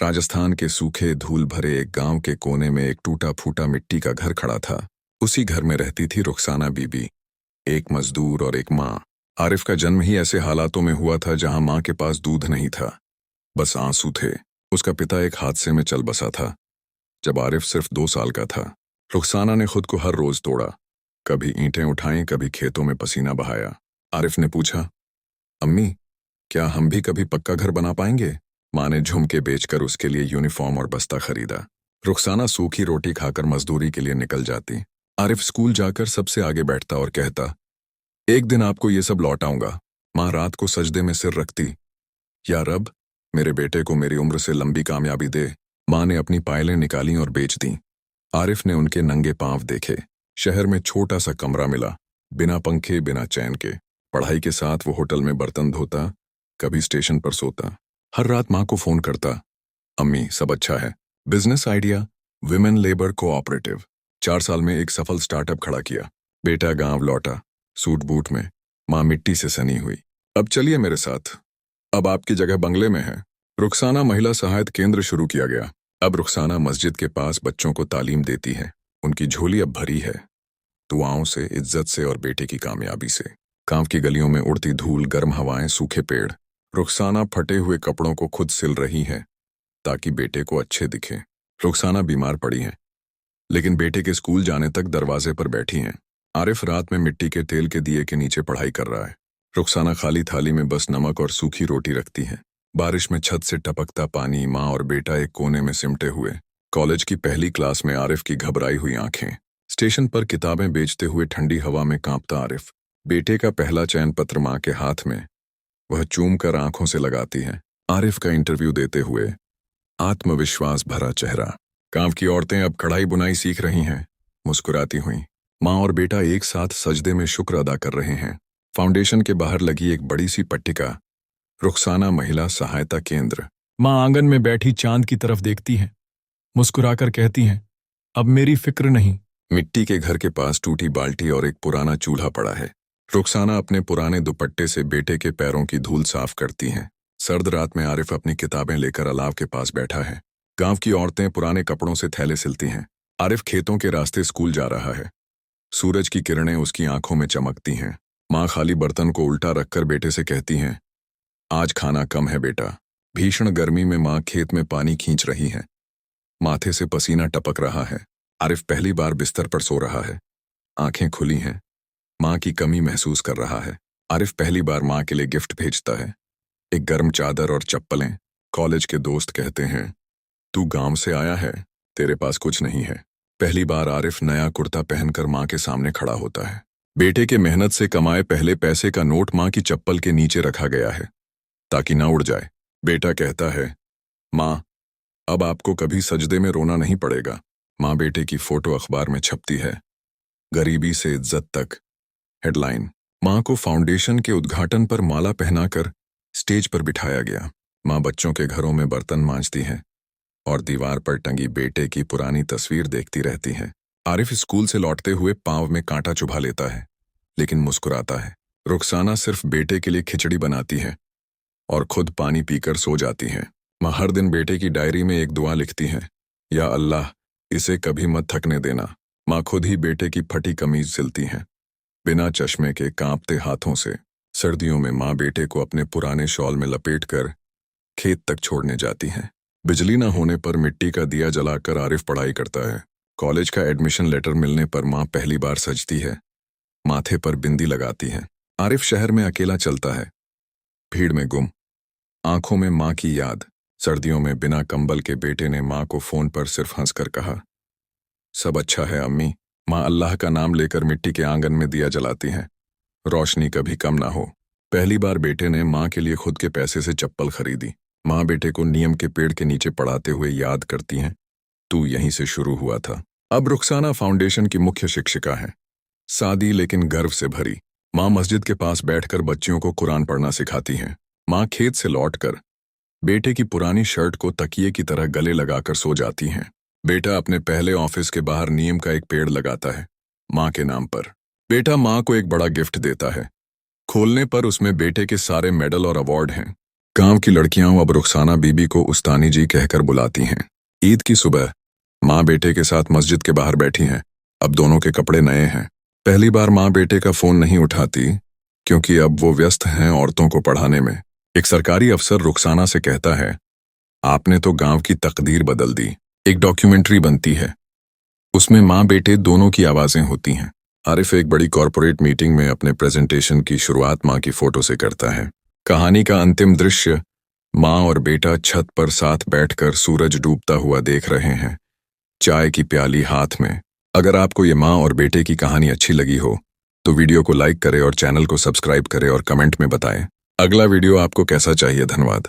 राजस्थान के सूखे धूल भरे एक गांव के कोने में एक टूटा फूटा मिट्टी का घर खड़ा था। उसी घर में रहती थी रुखसाना बीबी, एक मजदूर और एक माँ। आरिफ का जन्म ही ऐसे हालातों में हुआ था जहां माँ के पास दूध नहीं था, बस आंसू थे। उसका पिता एक हादसे में चल बसा था जब आरिफ सिर्फ 2 साल का था। रुखसाना ने खुद को हर रोज तोड़ा, कभी ईंटें उठाई, कभी खेतों में पसीना बहाया। आरिफ ने पूछा, अम्मी, क्या हम भी कभी पक्का घर बना पाएंगे? माँ ने झुमके बेचकर उसके लिए यूनिफॉर्म और बस्ता खरीदा। रुखसाना सूखी रोटी खाकर मजदूरी के लिए निकल जाती। आरिफ स्कूल जाकर सबसे आगे बैठता और कहता, एक दिन आपको ये सब लौटाऊंगा। माँ रात को सजदे में सिर रखती, या रब, मेरे बेटे को मेरी उम्र से लंबी कामयाबी दे। माँ ने अपनी पायलें निकाली और बेच दी। आरिफ ने उनके नंगे पांव देखे। शहर में छोटा सा कमरा मिला, बिना पंखे, बिना चैन के। पढ़ाई के साथ वो होटल में बर्तन धोता, कभी स्टेशन पर सोता। हर रात माँ को फोन करता, अम्मी सब अच्छा है। Business idea, women labour cooperative. 4 साल में एक सफल स्टार्टअप खड़ा किया। बेटा गांव लौटा, सूट बूट में। माँ मिट्टी से सनी हुई, अब चलिए मेरे साथ, अब आपकी जगह बंगले में है। रुखसाना महिला सहायता केंद्र शुरू किया गया। अब रुखसाना मस्जिद के पास बच्चों को तालीम देती है। उनकी झोली अब भरी है, दुआओं से, इज्जत से और बेटे की कामयाबी से। गांव की गलियों में उड़ती धूल, गर्म हवाएं, सूखे पेड़। रुखसाना फटे हुए कपड़ों को खुद सिल रही है ताकि बेटे को अच्छे दिखे। रुखसाना बीमार पड़ी है, लेकिन बेटे के स्कूल जाने तक दरवाजे पर बैठी हैं। आरिफ रात में मिट्टी के तेल के दिए के नीचे पढ़ाई कर रहा है। रुखसाना खाली थाली में बस नमक और सूखी रोटी रखती है। बारिश में छत से टपकता पानी, माँ और बेटा एक कोने में सिमटे हुए। कॉलेज की पहली क्लास में आरिफ की घबराई हुई आंखें। स्टेशन पर किताबें बेचते हुए ठंडी हवा में कांपता आरिफ। बेटे का पहला चयन पत्र माँ के हाथ में, वह चूम कर आंखों से लगाती है। आरिफ का इंटरव्यू देते हुए आत्मविश्वास भरा चेहरा। गांव की औरतें अब कढ़ाई बुनाई सीख रही हैं, मुस्कुराती हुई। माँ और बेटा एक साथ सजदे में शुक्र अदा कर रहे हैं। फाउंडेशन के बाहर लगी एक बड़ी सी पट्टिका, रुखसाना महिला सहायता केंद्र। माँ आंगन में बैठी चांद की तरफ देखती हैं, मुस्कुराकर कहती हैं, अब मेरी फिक्र नहीं। मिट्टी के घर के पास टूटी बाल्टी और एक पुराना चूल्हा पड़ा है। रुखसाना अपने पुराने दुपट्टे से बेटे के पैरों की धूल साफ करती हैं। सर्द रात में आरिफ अपनी किताबें लेकर अलाव के पास बैठा है। गांव की औरतें पुराने कपड़ों से थैले सिलती हैं। आरिफ खेतों के रास्ते स्कूल जा रहा है। सूरज की किरणें उसकी आंखों में चमकती हैं। माँ खाली बर्तन को उल्टा रखकर बेटे से कहती हैं, आज खाना कम है बेटा। भीषण गर्मी में माँ खेत में पानी खींच रही है, माथे से पसीना टपक रहा है। आरिफ पहली बार बिस्तर पर सो रहा है, आंखें खुली हैं, माँ की कमी महसूस कर रहा है। आरिफ पहली बार माँ के लिए गिफ्ट भेजता है, एक गर्म चादर और चप्पलें। कॉलेज के दोस्त कहते हैं, तू गांव से आया है, तेरे पास कुछ नहीं है। पहली बार आरिफ नया कुर्ता पहनकर माँ के सामने खड़ा होता है। बेटे के मेहनत से कमाए पहले पैसे का नोट माँ की चप्पल के नीचे रखा गया है ताकि ना उड़ जाए। बेटा कहता है, माँ, अब आपको कभी सजदे में रोना नहीं पड़ेगा। माँ बेटे की फोटो अखबार में छपती है, गरीबी से इज्जत तक। हेडलाइन, माँ को फाउंडेशन के उद्घाटन पर माला पहनाकर स्टेज पर बिठाया गया। माँ बच्चों के घरों में बर्तन मांजती हैं और दीवार पर टंगी बेटे की पुरानी तस्वीर देखती रहती हैं। आरिफ स्कूल से लौटते हुए पांव में कांटा चुभा लेता है, लेकिन मुस्कुराता है। रुखसाना सिर्फ बेटे के लिए खिचड़ी बनाती है और खुद पानी पीकर सो जाती हैं। माँ हर दिन बेटे की डायरी में एक दुआ लिखती हैं, या अल्लाह, इसे कभी मत थकने देना। माँ खुद ही बेटे की फटी कमीज सिलती हैं, बिना चश्मे के, कांपते हाथों से। सर्दियों में माँ बेटे को अपने पुराने शॉल में लपेटकर खेत तक छोड़ने जाती हैं। बिजली न होने पर मिट्टी का दिया जलाकर आरिफ पढ़ाई करता है। कॉलेज का एडमिशन लेटर मिलने पर माँ पहली बार सजती है, माथे पर बिंदी लगाती है। आरिफ शहर में अकेला चलता है, भीड़ में गुम, आंखों में माँ की याद। सर्दियों में बिना कंबल के बेटे ने माँ को फोन पर सिर्फ हंसकर कहा, सब अच्छा है अम्मी। माँ अल्लाह का नाम लेकर मिट्टी के आंगन में दिया जलाती हैं, रोशनी कभी कम ना हो। पहली बार बेटे ने माँ के लिए खुद के पैसे से चप्पल खरीदी। माँ बेटे को नीम के पेड़ के नीचे पढ़ाते हुए याद करती हैं, तू यहीं से शुरू हुआ था। अब रुखसाना फाउंडेशन की मुख्य शिक्षिका है, सादी लेकिन गर्व से भरी। माँ मस्जिद के पास बैठकर बच्चियों को कुरान पढ़ना सिखाती हैं। माँ खेत से लौटकर बेटे की पुरानी शर्ट को तकिए की तरह गले लगाकर सो जाती हैं। बेटा अपने पहले ऑफिस के बाहर नीम का एक पेड़ लगाता है, माँ के नाम पर। बेटा माँ को एक बड़ा गिफ्ट देता है, खोलने पर उसमें बेटे के सारे मेडल और अवार्ड हैं। गांव की लड़कियां अब रुखसाना बीबी को उस्तानी जी कहकर बुलाती हैं। ईद की सुबह माँ बेटे के साथ मस्जिद के बाहर बैठी हैं। अब दोनों के कपड़े नए हैं। पहली बार माँ बेटे का फोन नहीं उठाती क्योंकि अब वो व्यस्त हैं औरतों को पढ़ाने में। एक सरकारी अफसर रुखसाना से कहता है, आपने तो गांव की तकदीर बदल दी। एक डॉक्यूमेंट्री बनती है, उसमें माँ बेटे दोनों की आवाजें होती हैं। आरिफ एक बड़ी कॉरपोरेट मीटिंग में अपने प्रेजेंटेशन की शुरुआत माँ की फोटो से करता है। कहानी का अंतिम दृश्य, माँ और बेटा छत पर साथ बैठकर सूरज डूबता हुआ देख रहे हैं, चाय की प्याली हाथ में। अगर आपको ये माँ और बेटे की कहानी अच्छी लगी हो तो वीडियो को लाइक करें और चैनल को सब्सक्राइब करें और कमेंट में बताएं अगला वीडियो आपको कैसा चाहिए। धन्यवाद।